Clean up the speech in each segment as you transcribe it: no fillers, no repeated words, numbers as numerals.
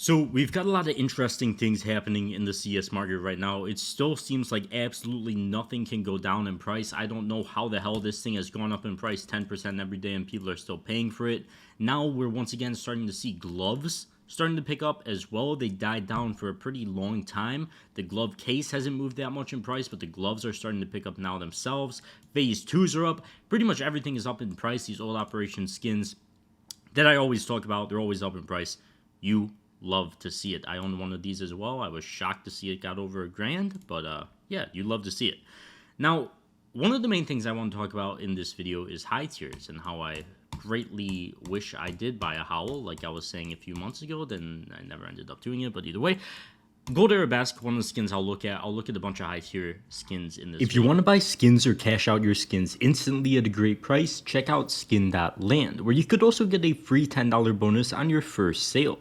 So we've got a lot of interesting things happening in the CS market right now. It still seems like absolutely nothing can go down in price. I don't know how the hell this thing has gone up in price 10% every day and people are still paying for it. Now we're once again starting to see gloves starting to pick up as well. They died down for a pretty long time. The glove case hasn't moved that much in price, but the gloves are starting to pick up now themselves. Phase 2s are up. Pretty much everything is up in price. These old operation skins that I always talk about, they're always up in price. You love to see it. I own one of these as well. I was shocked to see it got over $1,000, but yeah, you love to see it. Now, one of the main things I want to talk about in this video is high tiers and how I greatly wish I did buy a howl, like I was saying a few months ago. Then I never ended up doing it, but either way, Gold Arabesque, one of the skins I'll look at. I'll look at a bunch of high tier skins in this If you want to buy skins or cash out your skins instantly at a great price, check out skin.land, where you could also get a free $10 bonus on your first sale.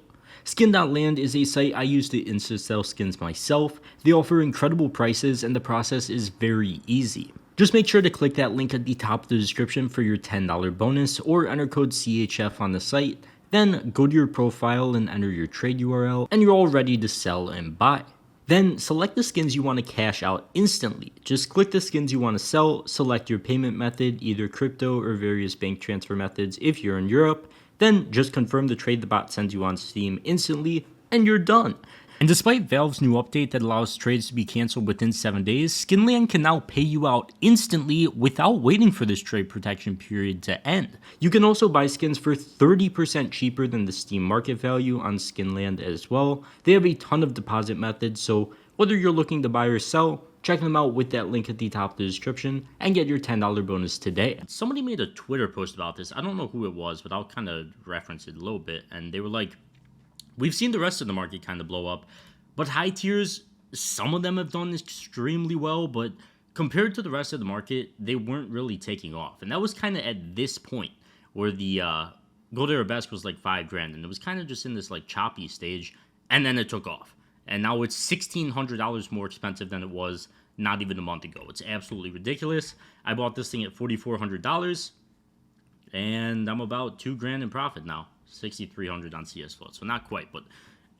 Skin.land is a site I use to insta-sell skins myself. They offer incredible prices and the process is very easy. Just make sure to click that link at the top of the description for your $10 bonus or enter code CHF on the site. Then go to your profile and enter your trade URL and you're all ready to sell and buy. Then select the skins you want to cash out instantly. Just click the skins you want to sell, select your payment method, either crypto or various bank transfer methods if you're in Europe. Then just confirm the trade the bot sends you on Steam instantly, and you're done. And despite Valve's new update that allows trades to be canceled within 7 days, Skinland can now pay you out instantly without waiting for this trade protection period to end. You can also buy skins for 30% cheaper than the Steam market value on Skinland as well. They have a ton of deposit methods, so whether you're looking to buy or sell, check them out with that link at the top of the description and get your $10 bonus today. Somebody made a Twitter post about this. I don't know who it was, but I'll kind of reference it a little bit. And they were like, we've seen the rest of the market kind of blow up, but high tiers, some of them have done extremely well, but compared to the rest of the market, they weren't really taking off. And that was kind of at this point where the Gold Arabesque was like $5,000, and it was kind of just in this like choppy stage, and then it took off. And now it's $1,600 more expensive than it was not even a month ago. It's absolutely ridiculous. I bought this thing at $4,400, and I'm about $2,000 in profit now. $6,300 on CS float, so not quite, but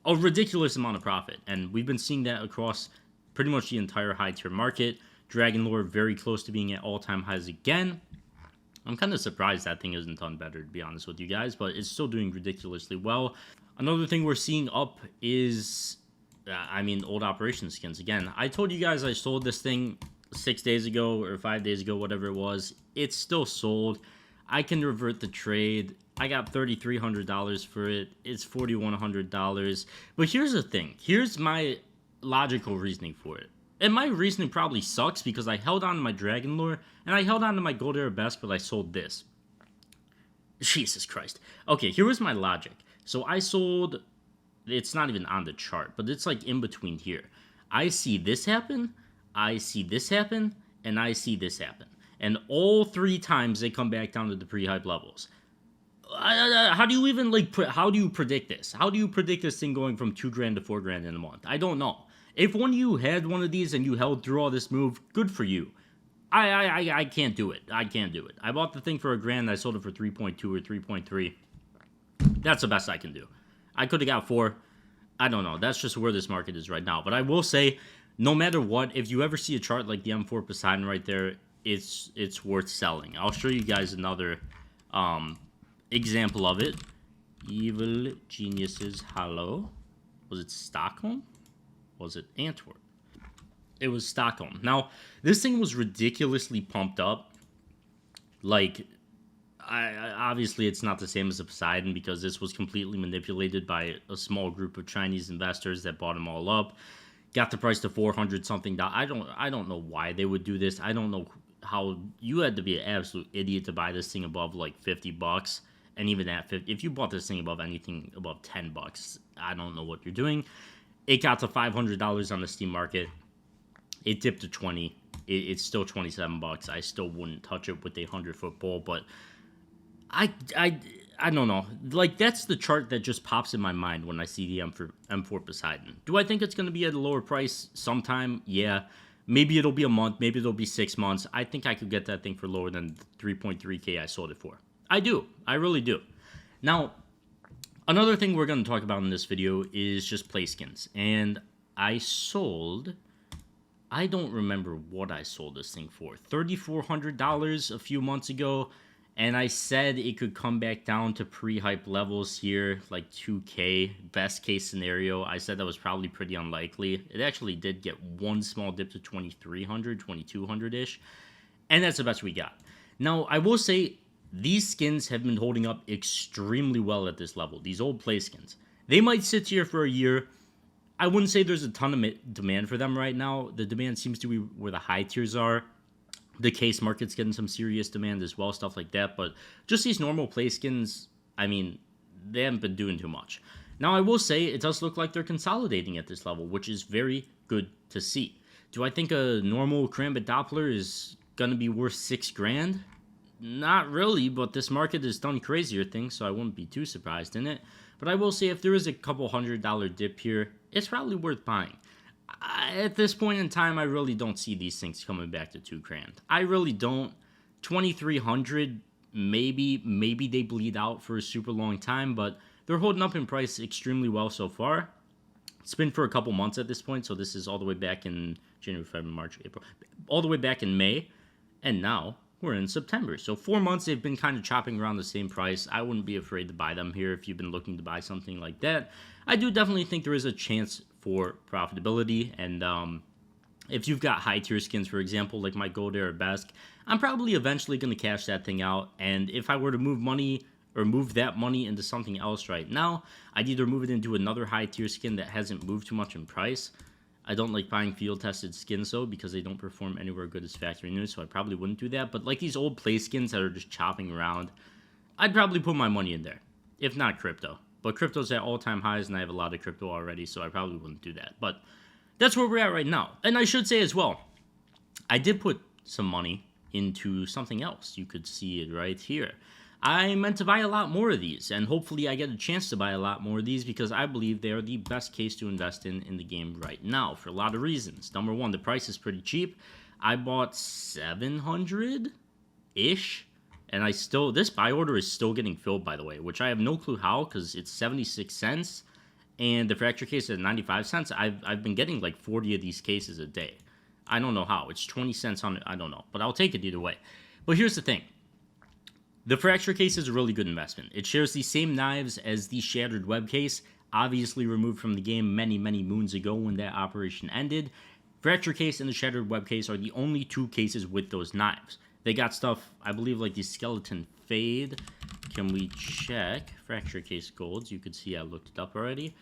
a ridiculous amount of profit. And we've been seeing that across pretty much the entire high tier market. Dragon Lore very close to being at all-time highs again. I'm kind of surprised that thing isn't done better, to be honest with you guys, but it's still doing ridiculously well. Another thing we're seeing up is old operation skins. Again, I told you guys I sold this thing 6 days ago or 5 days ago, whatever it was. It's still sold. I can revert the trade. I got $3,300 for it. It's $4,100. But here's the thing. Here's my logical reasoning for it. And my reasoning probably sucks because I held on to my Dragon Lore and I held on to my Gold Arabesque, but I sold this. Jesus Christ. Okay, here was my logic. So I sold... It's not even on the chart, but it's like in between here. I see this happen, I see this happen, and I see this happen. And all 3 times they come back down to the pre-hype levels. How do you even how do you predict this? How do you predict this thing going from $2,000 to $4,000 in a month? I don't know. If one of you had one of these and you held through all this move, good for you. I can't do it. I can't do it. I bought the thing for $1,000. I sold it for 3.2 or 3.3. That's the best I can do. I could have got 4. I don't know. That's just where this market is right now. But I will say, no matter what, if you ever see a chart like the M4 Poseidon right there, it's worth selling. I'll show you guys another example of it. Evil Geniuses Hollow. Was it Stockholm? Was it Antwerp? It was Stockholm. Now, this thing was ridiculously pumped up. Like... obviously, it's not the same as the Poseidon because this was completely manipulated by a small group of Chinese investors that bought them all up. Got the price to 400 something. I don't know why they would do this. I don't know how you had to be an absolute idiot to buy this thing above like $50, and even at 50, if you bought this thing above anything above $10, I don't know what you're doing. It got to $500 on the Steam market. It dipped to 20. It's still $27. I still wouldn't touch it with a 100-foot pole, but I don't know. Like, that's the chart that just pops in my mind when I see the M4 Poseidon. Do I think it's going to be at a lower price sometime? Yeah. Maybe it'll be a month. Maybe it'll be 6 months. I think I could get that thing for lower than 3.3K I sold it for. I do. I really do. Now, Another thing we're going to talk about in this video is just play skins. And I don't remember what I sold this thing for. $3,400 a few months ago. And I said it could come back down to pre-hype levels here, like 2K. Best case scenario. I said that was probably pretty unlikely. It actually did get one small dip to 2,300, 2,200-ish. And that's the best we got. Now, I will say, these skins have been holding up extremely well at this level. These old play skins. They might sit here for a year. I wouldn't say there's a ton of demand for them right now. The demand seems to be where the high tiers are. The case market's getting some serious demand as well, stuff like that. But just these normal play skins, I mean, they haven't been doing too much. Now, I will say it does look like they're consolidating at this level, which is very good to see. Do I think a normal Karambit Doppler is going to be worth $6,000? Not really, but this market has done crazier things, so I wouldn't be too surprised in it. But I will say, if there is a couple $100 dip here, it's probably worth buying. At this point in time, I really don't see these things coming back to $2,000. I really don't. 2,300, maybe they bleed out for a super long time, but they're holding up in price extremely well so far. It's been for a couple months at this point, so this is all the way back in January, February, March, April, all the way back in May, and now we're in September. So 4 months they've been kind of chopping around the same price. I wouldn't be afraid to buy them here if you've been looking to buy something like that. I do definitely think there is a chance for profitability, and if you've got high tier skins, for example, like my Gold Air Besk, I'm probably eventually going to cash that thing out, and if I were to move that money into something else right now, I'd either move it into another high tier skin that hasn't moved too much in price. I don't like buying field-tested skins, though, because they don't perform anywhere good as factory new, so I probably wouldn't do that. But like these old play skins that are just chopping around, I'd probably put my money in there, if not crypto. But crypto's at all-time highs, and I have a lot of crypto already, so I probably wouldn't do that. But that's where we're at right now. And I should say as well, I did put some money into something else. You could see it right here. I meant to buy a lot more of these, and hopefully I get a chance to buy a lot more of these because I believe they are the best case to invest in the game right now for a lot of reasons. Number one, the price is pretty cheap. I bought 700-ish, and this buy order is still getting filled, by the way, which I have no clue how because it's 76 cents, and the fracture case is 95 cents. I've been getting like 40 of these cases a day. I don't know how. It's 20 cents on it. I don't know, but I'll take it either way. But here's the thing. The fracture case is a really good investment. It shares the same knives as the shattered web case, obviously removed from the game many, many moons ago when that operation ended. Fracture case and the shattered web case are the only two cases with those knives. They got stuff, I believe, like the skeleton fade. Can we check? Fracture case golds. You could see I looked it up already.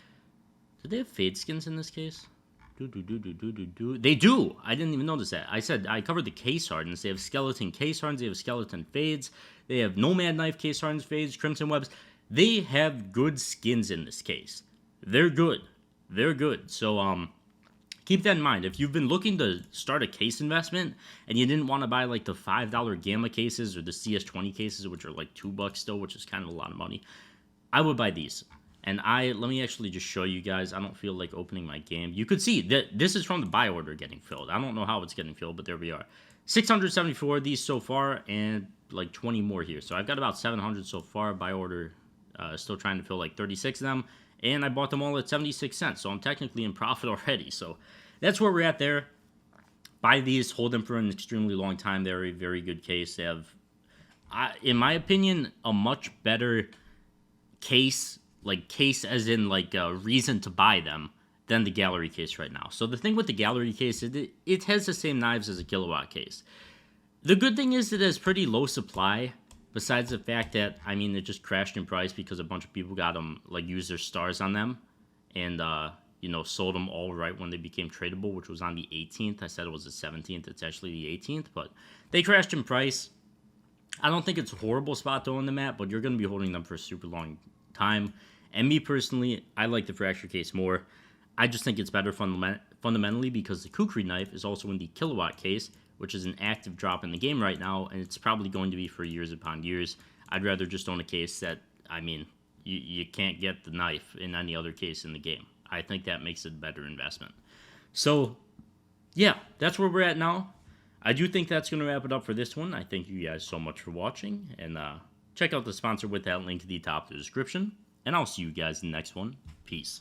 Do they have fade skins in this case? They do. I didn't even notice that. I said I covered the case hardens. They have skeleton case hardens. They have skeleton fades. They have nomad knife case hardens, fades, crimson webs. They have good skins in this case. They're good. They're good. So keep that in mind. If you've been looking to start a case investment and you didn't want to buy like the $5 gamma cases or the CS20 cases, which are like $2 still, which is kind of a lot of money, I would buy these. And let me actually just show you guys. I don't feel like opening my game. You could see that this is from the buy order getting filled. I don't know how it's getting filled, but there we are. 674 of these so far, and like 20 more here. So I've got about 700 so far. Buy order, still trying to fill like 36 of them. And I bought them all at 76 cents. So I'm technically in profit already. So that's where we're at there. Buy these, hold them for an extremely long time. They're a very good case. They have, in my opinion, a much better case, like case as in like a reason to buy them, than the gallery case right now. So the thing with the gallery case is it has the same knives as a kilowatt case. The good thing is it has pretty low supply, besides the fact that, I mean, it just crashed in price because a bunch of people got them, like, used their stars on them, and, you know, sold them all right when they became tradable, which was on the 18th. I said it was the 17th. It's actually the 18th, but they crashed in price. I don't think it's a horrible spot to own them at, but you're going to be holding them for a super long time. And me personally, I like the fracture case more. I just think it's better fundamentally because the kukri knife is also in the kilowatt case, which is an active drop in the game right now, and it's probably going to be for years upon years. I'd rather just own a case that, I mean, you can't get the knife in any other case in the game. I think that makes it a better investment. So, yeah, that's where we're at now. I do think that's going to wrap it up for this one. I thank you guys so much for watching, and check out the sponsor with that link at the top of the description. and I'll see you guys in the next one. Peace.